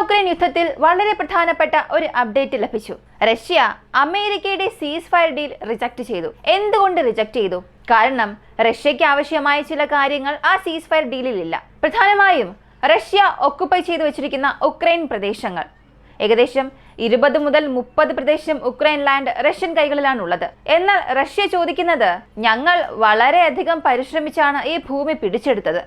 Ukraine യുദ്ധത്തിൽ വളരെ പ്രധാനപ്പെട്ട ഒരു അപ്ഡേറ്റ് ലഭിച്ചു. റഷ്യ അമേരിക്കയുടെ സീസ് ഫയർ ഡീൽ റിജക്ട് ചെയ്തു. എന്തുകൊണ്ട് റിജക്ട് ചെയ്തു? കാരണം റഷ്യയ്ക്ക് ആവശ്യമായ ചില കാര്യങ്ങൾ ആ സീസ് ഫയർ ഡീലിൽ ഇല്ല. പ്രധാനമായും റഷ്യ ഒക്കുപ്പൈ ചെയ്തു വെച്ചിരിക്കുന്ന ഉക്രൈൻ പ്രദേശങ്ങൾ, ഏകദേശം 20 മുതൽ 30 പ്രദേശം ഉക്രൈൻ ലാൻഡ് റഷ്യൻ കൈകളിലാണുള്ളത്. എന്നാൽ റഷ്യ ചോദിക്കുന്നത്, ഞങ്ങൾ വളരെയധികം പരിശ്രമിച്ചാണ് ഈ ഭൂമി പിടിച്ചെടുത്തത്,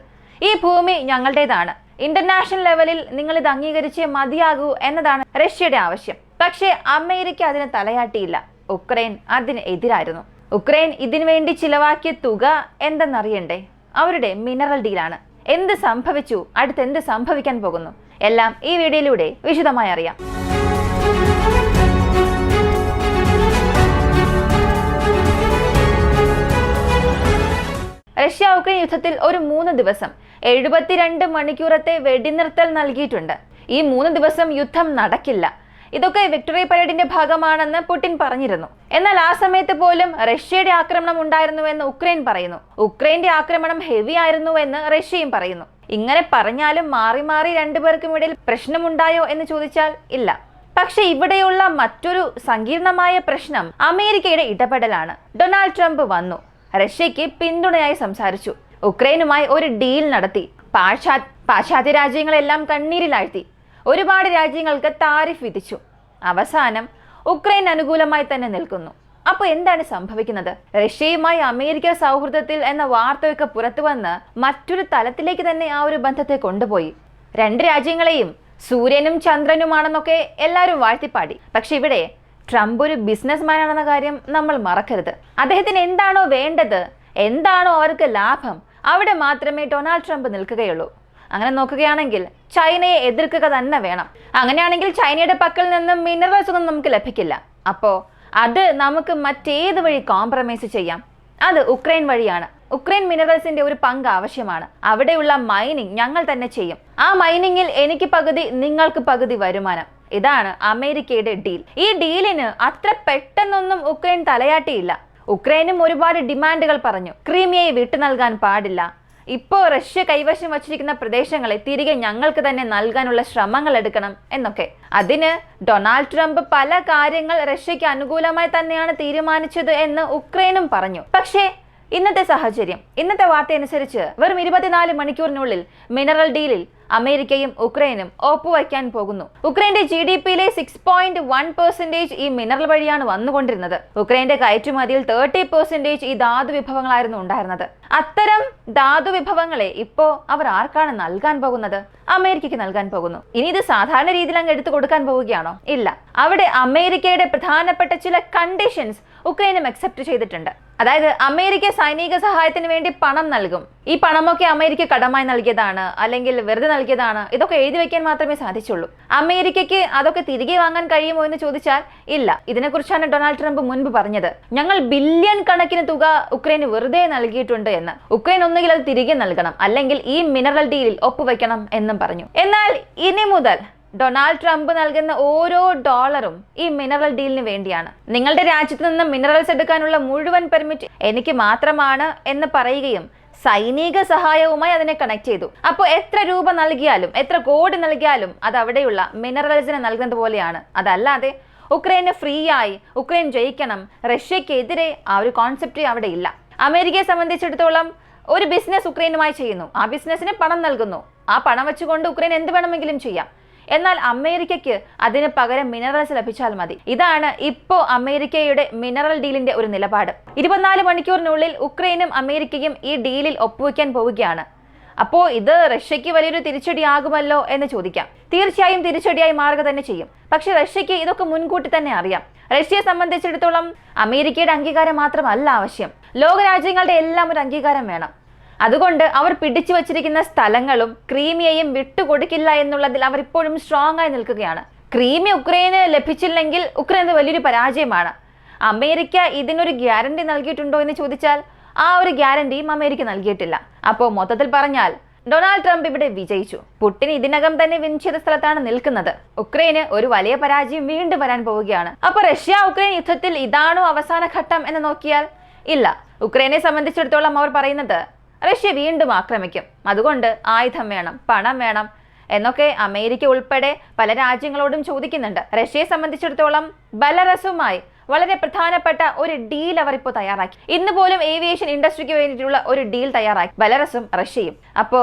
ഈ ഭൂമി ഞങ്ങളുടേതാണ്, ഇന്റർനാഷണൽ ലെവലിൽ നിങ്ങൾ ഇത് അംഗീകരിച്ചേ മതിയാകൂ എന്നതാണ് റഷ്യയുടെ ആവശ്യം. പക്ഷേ അമേരിക്ക അതിന് തലയാട്ടിയില്ല. ഉക്രൈൻ അതിന് എതിരായിരുന്നു. ഉക്രൈൻ ഇതിനു വേണ്ടി ചിലവാക്കിയ തുക എന്തെന്നറിയണ്ടേ? അവരുടെ മിനറൽ ഡീലാണ്. എന്ത് സംഭവിച്ചു, അടുത്തെന്ത് സംഭവിക്കാൻ പോകുന്നു, എല്ലാം ഈ വീഡിയോയിലൂടെ വിശദമായി അറിയാം. റഷ്യ ഉക്രൈൻ യുദ്ധത്തിൽ ഒരു 3 ദിവസം 72 മണിക്കൂറത്തെ വെടിനിർത്തൽ നൽകിയിട്ടുണ്ട്. ഈ 3 ദിവസം യുദ്ധം നടക്കില്ല. ഇതൊക്കെ വിക്ടറി പരേഡിന്റെ ഭാഗമാണെന്ന് പുടിൻ പറഞ്ഞിരുന്നു. എന്നാൽ ആ സമയത്ത് പോലും റഷ്യയുടെ ആക്രമണം ഉണ്ടായിരുന്നുവെന്ന് ഉക്രൈൻ പറയുന്നു. ഉക്രൈന്റെ ആക്രമണം ഹെവി ആയിരുന്നുവെന്ന് റഷ്യയും പറയുന്നു. ഇങ്ങനെ പറഞ്ഞാലും മാറി മാറി രണ്ടുപേർക്കും ഇടയിൽ പ്രശ്നമുണ്ടായോ എന്ന് ചോദിച്ചാൽ ഇല്ല. പക്ഷെ ഇവിടെയുള്ള മറ്റൊരു സങ്കീർണമായ പ്രശ്നം അമേരിക്കയുടെ ഇടപെടലാണ്. ഡൊണാൾഡ് ട്രംപ് വന്നു, റഷ്യയ്ക്ക് പിന്തുണയായി സംസാരിച്ചു, ഉക്രൈനുമായി ഒരു ഡീൽ നടത്തി, പാശ്ചാത്യ രാജ്യങ്ങളെല്ലാം കണ്ണീരിലാഴ്ത്തി, ഒരുപാട് രാജ്യങ്ങൾക്ക് താരിഫ് വിധിച്ചു. അവസാനം ഉക്രൈൻ അനുകൂലമായി തന്നെ നിൽക്കുന്നു. അപ്പോൾ എന്താണ് സംഭവിക്കുന്നത്? റഷ്യയുമായി അമേരിക്ക സൗഹൃദത്തിൽ എന്ന വാർത്തയൊക്കെ പുറത്തു വന്ന് മറ്റൊരു തലത്തിലേക്ക് തന്നെ ആ ഒരു ബന്ധത്തെ കൊണ്ടുപോയി. 2 രാജ്യങ്ങളെയും സൂര്യനും ചന്ദ്രനുമാണെന്നൊക്കെ എല്ലാവരും വാഴ്ത്തിപ്പാടി. പക്ഷെ ഇവിടെ ട്രംപ് ഒരു ബിസിനസ്മാൻ ആണെന്ന കാര്യം നമ്മൾ മറക്കരുത്. അദ്ദേഹത്തിന് എന്താണോ വേണ്ടത്, എന്താണോ അവർക്ക് ലാഭം, അവിടെ മാത്രമേ ഡൊണാൾഡ് ട്രംപ് നിൽക്കുകയുള്ളൂ. അങ്ങനെ നോക്കുകയാണെങ്കിൽ ചൈനയെ എതിർക്കുക തന്നെ വേണം. അങ്ങനെയാണെങ്കിൽ ചൈനയുടെ പക്കൽ നിന്നും മിനറൽസ് ഒന്നും നമുക്ക് ലഭിക്കില്ല. അപ്പോൾ അത് നമുക്ക് മറ്റേത് വഴി കോംപ്രമൈസ് ചെയ്യാം? അത് ഉക്രൈൻ വഴിയാണ്. ഉക്രൈൻ മിനറൽസിന്റെ ഒരു പങ്ക് ആവശ്യമാണ്. അവിടെയുള്ള മൈനിങ് ഞങ്ങൾ തന്നെ ചെയ്യും. ആ മൈനിങ്ങിൽ എനിക്ക് പകുതി, നിങ്ങൾക്ക് പകുതി വരുമാനം. ഇതാണ് അമേരിക്കയുടെ ഡീൽ. ഈ ഡീലിന് അത്ര പെട്ടെന്നൊന്നും ഉക്രൈൻ തലയാട്ടിയില്ല. ഉക്രൈനും ഒരുപാട് ഡിമാൻഡുകൾ പറഞ്ഞു. ക്രീമിയയെ വിട്ടു നൽകാൻ പാടില്ല, ഇപ്പോൾ റഷ്യ കൈവശം വച്ചിരിക്കുന്ന പ്രദേശങ്ങളെ തിരികെ ഞങ്ങൾക്ക് തന്നെ നൽകാനുള്ള ശ്രമങ്ങൾ എടുക്കണം എന്നൊക്കെ. അതിന് ഡൊണാൾഡ് ട്രംപ് പല കാര്യങ്ങൾ റഷ്യയ്ക്ക് അനുകൂലമായി തന്നെയാണ് തീരുമാനിച്ചത് എന്ന് ഉക്രൈനും പറഞ്ഞു. പക്ഷേ ഇന്നത്തെ സാഹചര്യം, ഇന്നത്തെ വാർത്ത അനുസരിച്ച് വെറും 24 മണിക്കൂറിനുള്ളിൽ മിനറൽ ഡീലിൽ അമേരിക്കയും ഉക്രൈനും ഒപ്പുവയ്ക്കാൻ പോകുന്നു. ഉക്രൈന്റെ GDPയിലെ 6.1% ഈ മിനറൽ വഴിയാണ് വന്നുകൊണ്ടിരുന്നത്. ഉക്രൈന്റെ കയറ്റുമതിയിൽ 30% ഈ ധാതു വിഭവങ്ങളായിരുന്നു ഉണ്ടായിരുന്നത്. അത്തരം ധാതു വിഭവങ്ങളെ ഇപ്പോ അവർ ആർക്കാണ് നൽകാൻ പോകുന്നത്? അമേരിക്കയ്ക്ക് നൽകാൻ പോകുന്നു. ഇനി ഇത് സാധാരണ രീതിയിൽ അങ്ങ് എടുത്തു കൊടുക്കാൻ പോവുകയാണോ? ഇല്ല. അവിടെ അമേരിക്കയുടെ പ്രധാനപ്പെട്ട ചില കണ്ടീഷൻസ് ഉക്രൈനും അക്സെപ്റ്റ് ചെയ്തിട്ടുണ്ട്. അതായത് അമേരിക്ക സൈനിക സഹായത്തിന് വേണ്ടി പണം നൽകും. ഈ പണമൊക്കെ അമേരിക്ക കടമായി നൽകിയതാണ്, അല്ലെങ്കിൽ വെറുതെ നൽകിയതാണ്, ഇതൊക്കെ എഴുതി വെക്കാൻ മാത്രമേ സാധിച്ചുള്ളൂ. അമേരിക്കയ്ക്ക് അതൊക്കെ തിരികെ വാങ്ങാൻ കഴിയുമോ എന്ന് ചോദിച്ചാൽ ഇല്ല. ഇതിനെക്കുറിച്ചാണ് ഡൊണാൾഡ് ട്രംപ് മുൻപ് പറഞ്ഞത്, ഞങ്ങൾ ബില്യൺ കണക്കിന് തുക ഉക്രൈന് വെറുതെ നൽകിയിട്ടുണ്ട് എന്ന്. ഉക്രൈൻ ഒന്നുകിൽ അത് തിരികെ നൽകണം, അല്ലെങ്കിൽ ഈ മിനറൽ ഡീലിൽ ഒപ്പുവെക്കണം എന്നും പറഞ്ഞു. എന്നാൽ ഇനി മുതൽ ഡൊണാൾഡ് ട്രംപ് നൽകുന്ന ഓരോ ഡോളറും ഈ മിനറൽ ഡീലിന് വേണ്ടിയാണ്. നിങ്ങളുടെ രാജ്യത്ത് നിന്ന് മിനറൽസ് എടുക്കാനുള്ള മുഴുവൻ പെർമിറ്റ് എനിക്ക് മാത്രമാണ് എന്ന് പറയുകയും സൈനിക സഹായവുമായി അതിനെ കണക്ട് ചെയ്തു. അപ്പോൾ എത്ര രൂപ നൽകിയാലും, എത്ര കോടി നൽകിയാലും അത് അവിടെയുള്ള മിനറൽസിനെ നൽകുന്നത് പോലെയാണ്. അതല്ലാതെ ഉക്രൈന് ഫ്രീ ആയി ഉക്രൈൻ ജയിക്കണം, റഷ്യക്കെതിരെ ആ ഒരു കോൺസെപ്റ്റ് അവിടെ ഇല്ല. അമേരിക്കയെ സംബന്ധിച്ചിടത്തോളം ഒരു ബിസിനസ് ഉക്രൈനുമായി ചെയ്യുന്നു, ആ ബിസിനസ്സിന് പണം നൽകുന്നു, ആ പണം വെച്ചുകൊണ്ട് ഉക്രൈൻ എന്ത് വേണമെങ്കിലും ചെയ്യാം. എന്നാൽ അമേരിക്കയ്ക്ക് അതിന് പകരം മിനറൽസ് ലഭിച്ചാൽ മതി. ഇതാണ് ഇപ്പോൾ അമേരിക്കയുടെ മിനറൽ ഡീലിന്റെ ഒരു നിലപാട്. 24 മണിക്കൂറിനുള്ളിൽ ഉക്രൈനും അമേരിക്കയും ഈ ഡീലിൽ ഒപ്പുവെക്കാൻ പോവുകയാണ്. അപ്പോൾ ഇത് റഷ്യയ്ക്ക് വലിയൊരു തിരിച്ചടിയാകുമല്ലോ എന്ന് ചോദിക്കാം. തീർച്ചയായും തിരിച്ചടിയായി മാറുക തന്നെ ചെയ്യും. പക്ഷെ റഷ്യയ്ക്ക് ഇതൊക്കെ മുൻകൂട്ടി തന്നെ അറിയാം. റഷ്യയെ സംബന്ധിച്ചിടത്തോളം അമേരിക്കയുടെ അംഗീകാരം മാത്രമല്ല ആവശ്യം, ലോകരാജ്യങ്ങളുടെ എല്ലാം ഒരു അംഗീകാരം വേണം. അതുകൊണ്ട് അവർ പിടിച്ചു വച്ചിരിക്കുന്ന സ്ഥലങ്ങളും ക്രീമിയയും വിട്ടുകൊടുക്കില്ല എന്നുള്ളതിൽ അവർ ഇപ്പോഴും സ്ട്രോങ് ആയി നിൽക്കുകയാണ്. ക്രീമിയ ഉക്രൈന് ലഭിച്ചില്ലെങ്കിൽ ഉക്രൈൻ വലിയൊരു പരാജയമാണ്. അമേരിക്ക ഇതിനൊരു ഗ്യാരണ്ടി നൽകിയിട്ടുണ്ടോ എന്ന് ചോദിച്ചാൽ ആ ഒരു ഗ്യാരണ്ടിയും അമേരിക്ക നൽകിയിട്ടില്ല. അപ്പോൾ മൊത്തത്തിൽ പറഞ്ഞാൽ ഡൊണാൾഡ് ട്രംപ് ഇവിടെ വിജയിച്ചു. പുടിൻ ഇതിനകം തന്നെ വിൻ ചെയ്ത സ്ഥലത്താണ് നിൽക്കുന്നത്. ഉക്രൈന് ഒരു വലിയ പരാജയം വീണ്ടും വരാൻ പോവുകയാണ്. അപ്പോൾ റഷ്യ ഉക്രൈൻ യുദ്ധത്തിൽ ഇതാണോ അവസാന ഘട്ടം എന്ന് നോക്കിയാൽ ഇല്ല. ഉക്രൈനെ സംബന്ധിച്ചിടത്തോളം അവർ പറയുന്നത് റഷ്യ വീണ്ടും ആക്രമിക്കും, അതുകൊണ്ട് ആയുധം വേണം, പണം വേണം, എന്നൊക്കെ അമേരിക്ക ഉൾപ്പെടെ പല രാജ്യങ്ങളോടും ചോദിക്കുന്നുണ്ട്. റഷ്യയെ സംബന്ധിച്ചിടത്തോളം ബെലറസുമായി വളരെ പ്രധാനപ്പെട്ട ഒരു ഡീൽ അവർ ഇപ്പോൾ തയ്യാറാക്കി. ഇന്ന് പോലും ഏവിയേഷൻ ഇൻഡസ്ട്രിക്ക് വേണ്ടിയിട്ടുള്ള ഒരു ഡീൽ തയ്യാറാക്കി ബെലറസും റഷ്യയും. അപ്പോ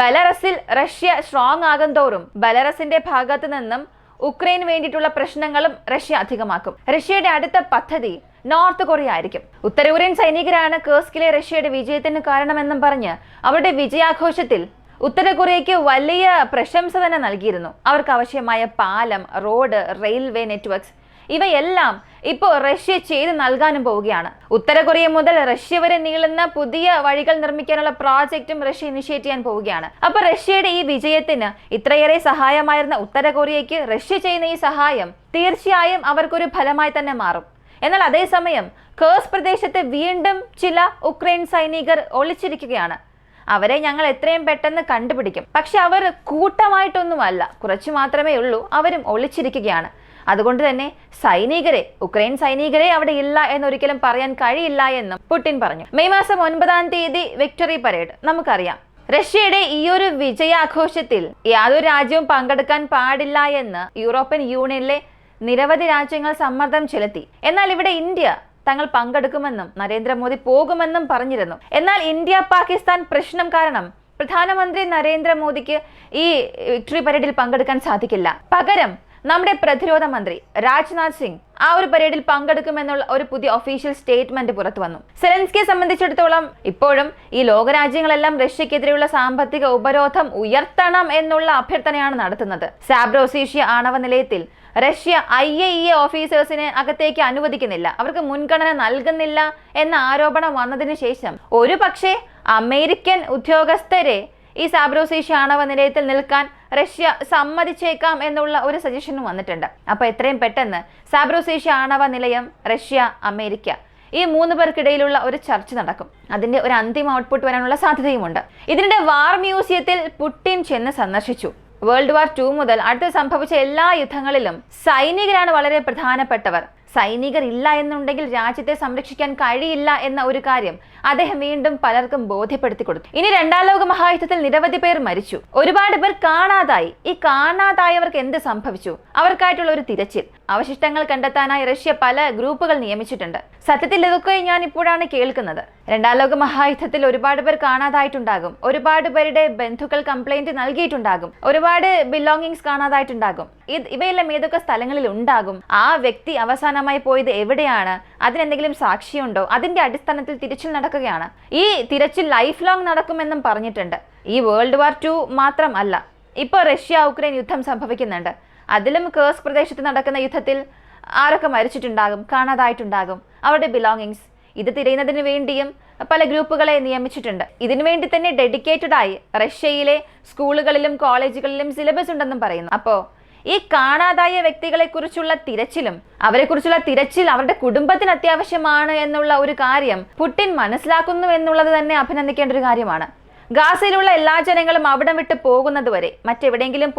ബെലറസിൽ റഷ്യ സ്ട്രോങ് ആകും തോറും ബെലറസിന്റെ ഭാഗത്ത് നിന്നും ഉക്രൈന് വേണ്ടിയിട്ടുള്ള പ്രശ്നങ്ങളും റഷ്യ അധികമാക്കും. റഷ്യയുടെ അടുത്ത പദ്ധതി നോർത്ത് കൊറിയ ആയിരിക്കും. ഉത്തര കൊറിയൻ സൈനികരാണ് കേഴ്സ്കിലെ റഷ്യയുടെ വിജയത്തിന് കാരണമെന്നും പറഞ്ഞ് അവരുടെ വിജയാഘോഷത്തിൽ ഉത്തര കൊറിയയ്ക്ക് വലിയ പ്രശംസ തന്നെ നൽകിയിരുന്നു. അവർക്ക് ആവശ്യമായ പാലം, റോഡ്, റെയിൽവേ നെറ്റ്വർക്ക്സ് ഇവയെല്ലാം ഇപ്പോൾ റഷ്യ ചെയ്ത് നൽകാനും പോവുകയാണ്. ഉത്തര കൊറിയ മുതൽ റഷ്യ വരെ നീളുന്ന പുതിയ വഴികൾ നിർമ്മിക്കാനുള്ള പ്രോജക്റ്റും റഷ്യ ഇനിഷ്യേറ്റ് ചെയ്യാൻ പോവുകയാണ്. അപ്പൊ റഷ്യയുടെ ഈ വിജയത്തിന് ഇത്രയേറെ സഹായമായിരുന്ന ഉത്തര കൊറിയയ്ക്ക് റഷ്യ ചെയ്യുന്ന ഈ സഹായം തീർച്ചയായും അവർക്കൊരു ഫലമായി തന്നെ മാറും. എന്നാൽ അതേസമയം കേഴ്സ് പ്രദേശത്ത് വീണ്ടും ചില ഉക്രൈൻ സൈനികർ ഒളിച്ചിരിക്കുകയാണ്. അവരെ ഞങ്ങൾ എത്രയും പെട്ടെന്ന് കണ്ടുപിടിക്കും. പക്ഷെ അവർ കൂട്ടമായിട്ടൊന്നുമല്ല, കുറച്ചു മാത്രമേ ഉള്ളൂ. അവരും ഒളിച്ചിരിക്കുകയാണ്. അതുകൊണ്ട് തന്നെ ഉക്രൈൻ സൈനികരെ അവിടെ ഇല്ല എന്നൊരിക്കലും പറയാൻ കഴിയില്ല എന്നും പുടിൻ പറഞ്ഞു. മെയ് മാസം 9-ാം തീയതി വിക്ടറി പരേഡ് നമുക്കറിയാം. റഷ്യയുടെ ഈ ഒരു വിജയാഘോഷത്തിൽ യാതൊരു രാജ്യവും പങ്കെടുക്കാൻ പാടില്ല എന്ന് യൂറോപ്യൻ യൂണിയനിലെ നിരവധി രാജ്യങ്ങൾ സമ്മർദ്ദം ചെലുത്തി. എന്നാൽ ഇവിടെ ഇന്ത്യ തങ്ങൾ പങ്കെടുക്കുമെന്നും നരേന്ദ്രമോദി പോകുമെന്നും പറഞ്ഞിരുന്നു. എന്നാൽ ഇന്ത്യ പാകിസ്ഥാൻ പ്രശ്നം കാരണം പ്രധാനമന്ത്രി നരേന്ദ്രമോദിക്ക് ഈ വിക്ടറി പരേഡിൽ പങ്കെടുക്കാൻ സാധിക്കില്ല. പകരം നമ്മുടെ പ്രതിരോധ മന്ത്രി രാജ്നാഥ് സിംഗ് ആ ഒരു പരേഡിൽ പങ്കെടുക്കുമെന്നുള്ള ഒരു പുതിയ ഒഫീഷ്യൽ സ്റ്റേറ്റ്മെന്റ് പുറത്തു വന്നു. സെലൻസ്കിയെ സംബന്ധിച്ചിടത്തോളം ഇപ്പോഴും ഈ ലോകരാജ്യങ്ങളെല്ലാം റഷ്യക്കെതിരെയുള്ള സാമ്പത്തിക ഉപരോധം ഉയർത്തണം എന്നുള്ള അഭ്യർത്ഥനയാണ് നടത്തുന്നത്. സാബ്രോസീഷ്യ ആണവ നിലയത്തിൽ റഷ്യ IAEA ഓഫീസേഴ്സിനെ അകത്തേക്ക് അനുവദിക്കുന്നില്ല, അവർക്ക് മുൻഗണന നൽകുന്നില്ല എന്ന ആരോപണം വന്നതിന് ശേഷം ഒരു പക്ഷേ അമേരിക്കൻ ഉദ്യോഗസ്ഥരെ ഈ സാബ്രോസീഷ്യ ആണവ നിലയത്തിൽ നിൽക്കാൻ റഷ്യ സമ്മതിച്ചേക്കാം എന്നുള്ള ഒരു സജഷനും വന്നിട്ടുണ്ട്. അപ്പൊ എത്രയും പെട്ടെന്ന് സാബ്രോസീഷ്യ ആണവ നിലയം, റഷ്യ, അമേരിക്ക ഈ 3 പേർക്കിടയിലുള്ള ഒരു ചർച്ച നടക്കും. അതിന്റെ ഒരു അന്തിമ ഔട്ട്പുട്ട് വരാനുള്ള സാധ്യതയുമുണ്ട്. ഇതിനിടെ വാർ മ്യൂസിയത്തിൽ പുടിൻ ചെന്ന് സന്ദർശിച്ചു. വേൾഡ് വാർ 2 മുതൽ അടുത്ത് സംഭവിച്ച എല്ലാ യുദ്ധങ്ങളിലും സൈനികരാണ് വളരെ പ്രധാനപ്പെട്ടവർ. സൈനികർ ഇല്ല എന്നുണ്ടെങ്കിൽ രാജ്യത്തെ സംരക്ഷിക്കാൻ കഴിയില്ല എന്ന ഒരു കാര്യം അദ്ദേഹം വീണ്ടും പലർക്കും ബോധ്യപ്പെടുത്തി കൊടുത്തു. ഇനി 2ാം ലോക മഹായുദ്ധത്തിൽ നിരവധി പേർ മരിച്ചു, ഒരുപാട് പേർ കാണാതായി. ഈ കാണാതായവർക്ക് എന്ത് സംഭവിച്ചു? അവർക്കായിട്ടുള്ള ഒരു തിരച്ചിൽ, അവശിഷ്ടങ്ങൾ കണ്ടെത്താനായി റഷ്യ പല ഗ്രൂപ്പുകൾ നിയമിച്ചിട്ടുണ്ട്. സത്യത്തിൽ ഇതൊക്കെ ഞാൻ ഇപ്പോഴാണ് കേൾക്കുന്നത്. 2ാം ലോക മഹായുദ്ധത്തിൽ ഒരുപാട് പേർ കാണാതായിട്ടുണ്ടാകും, ഒരുപാട് പേരുടെ ബന്ധുക്കൾ കംപ്ലൈന്റ് നൽകിയിട്ടുണ്ടാകും, ഒരുപാട് ബിലോങ്ങിങ്സ് കാണാതായിട്ടുണ്ടാകും. ഇവയെല്ലാം ഏതൊക്കെ സ്ഥലങ്ങളിൽ ഉണ്ടാകും? ആ വ്യക്തി അവസാനമായി പോയത് എവിടെയാണ്? അതിനെന്തെങ്കിലും സാക്ഷിയുണ്ടോ? അതിന്റെ അടിസ്ഥാനത്തിൽ തിരച്ചിൽ നടക്കുകയാണ്. ഈ തിരച്ചിൽ ലൈഫ് ലോങ് നടക്കുമെന്നും പറഞ്ഞിട്ടുണ്ട്. ഈ വേൾഡ് വാർ 2 മാത്രം അല്ല, ഇപ്പോൾ റഷ്യ ഉക്രൈൻ യുദ്ധം സംഭവിക്കുന്നുണ്ട്. അതിലും കേഴ്സ് പ്രദേശത്ത് നടക്കുന്ന യുദ്ധത്തിൽ ആരൊക്കെ മരിച്ചിട്ടുണ്ടാകും, കാണാതായിട്ടുണ്ടാകും, അവരുടെ ബിലോങ്ങിങ്സ് ഇത് തിരയുന്നതിന് വേണ്ടിയും പല ഗ്രൂപ്പുകളെ നിയമിച്ചിട്ടുണ്ട്. ഇതിനു വേണ്ടി തന്നെ ഡെഡിക്കേറ്റഡ് ആയി റഷ്യയിലെ സ്കൂളുകളിലും കോളേജുകളിലും സിലബസ് ഉണ്ടെന്നും പറയുന്നു. അപ്പോ ഈ കാണാതായ വ്യക്തികളെ കുറിച്ചുള്ള തിരച്ചിലും അവരെക്കുറിച്ചുള്ള തിരച്ചിൽ അവരുടെ കുടുംബത്തിന് അത്യാവശ്യമാണ് എന്നുള്ള ഒരു കാര്യം പുടിൻ മനസ്സിലാക്കുന്നു എന്നുള്ളത് തന്നെ അഭിനന്ദിക്കേണ്ട ഒരു കാര്യമാണ്. ഗാസയിലുള്ള എല്ലാ ജനങ്ങളും അവിടം വിട്ട് പോകുന്നതുവരെ, മറ്റെവിടെയെങ്കിലും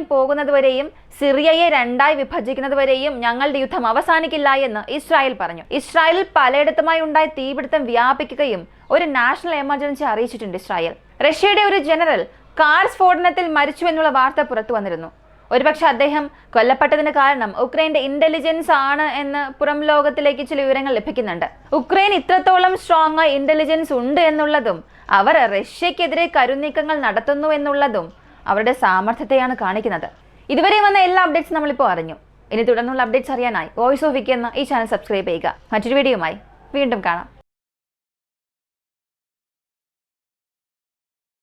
പോകുന്നതുവരെയും സിറിയയെ 2ആയി വിഭജിക്കുന്നതുവരെയും ഞങ്ങളുടെ യുദ്ധം അവസാനിക്കില്ല എന്ന് ഇസ്രായേൽ പറഞ്ഞു. ഇസ്രായേലിൽ പലയിടത്തുമായി ഉണ്ടായ തീപിടുത്തം വ്യാപിക്കുകയും ഒരു നാഷണൽ എമർജൻസി അറിയിച്ചിട്ടുണ്ട് ഇസ്രായേൽ. റഷ്യയുടെ ഒരു ജനറൽ കാർ സ്ഫോടനത്തിൽ മരിച്ചു എന്നുള്ള വാർത്ത പുറത്തു വന്നിരുന്നു. ഒരുപക്ഷെ അദ്ദേഹം കൊല്ലപ്പെട്ടതിന് കാരണം ഉക്രൈന്റെ ഇന്റലിജൻസ് ആണ് എന്ന് പുറം ലോകത്തിലേക്ക് ചില വിവരങ്ങൾ ലഭിക്കുന്നുണ്ട്. ഉക്രൈൻ ഇത്രത്തോളം സ്ട്രോങ് ആയി ഇന്റലിജൻസ് ഉണ്ട് എന്നുള്ളതും അവർ റഷ്യക്കെതിരെ കരുനീക്കങ്ങൾ നടത്തുന്നു എന്നുള്ളതും അവരുടെ സാമർഥ്യത്തെയാണ് കാണിക്കുന്നത്. ഇതുവരെ വന്ന എല്ലാ അപ്ഡേറ്റ്സ് നമ്മളിപ്പോൾ അറിഞ്ഞു. ഇനി തുടർന്നുള്ള അപ്ഡേറ്റ്സ് അറിയാനായി വോയിസ് ഓഫ് വിക്കി എന്ന ഈ ചാനൽ സബ്സ്ക്രൈബ് ചെയ്യുക. മറ്റൊരു വീഡിയോയുമായി വീണ്ടും കാണാം.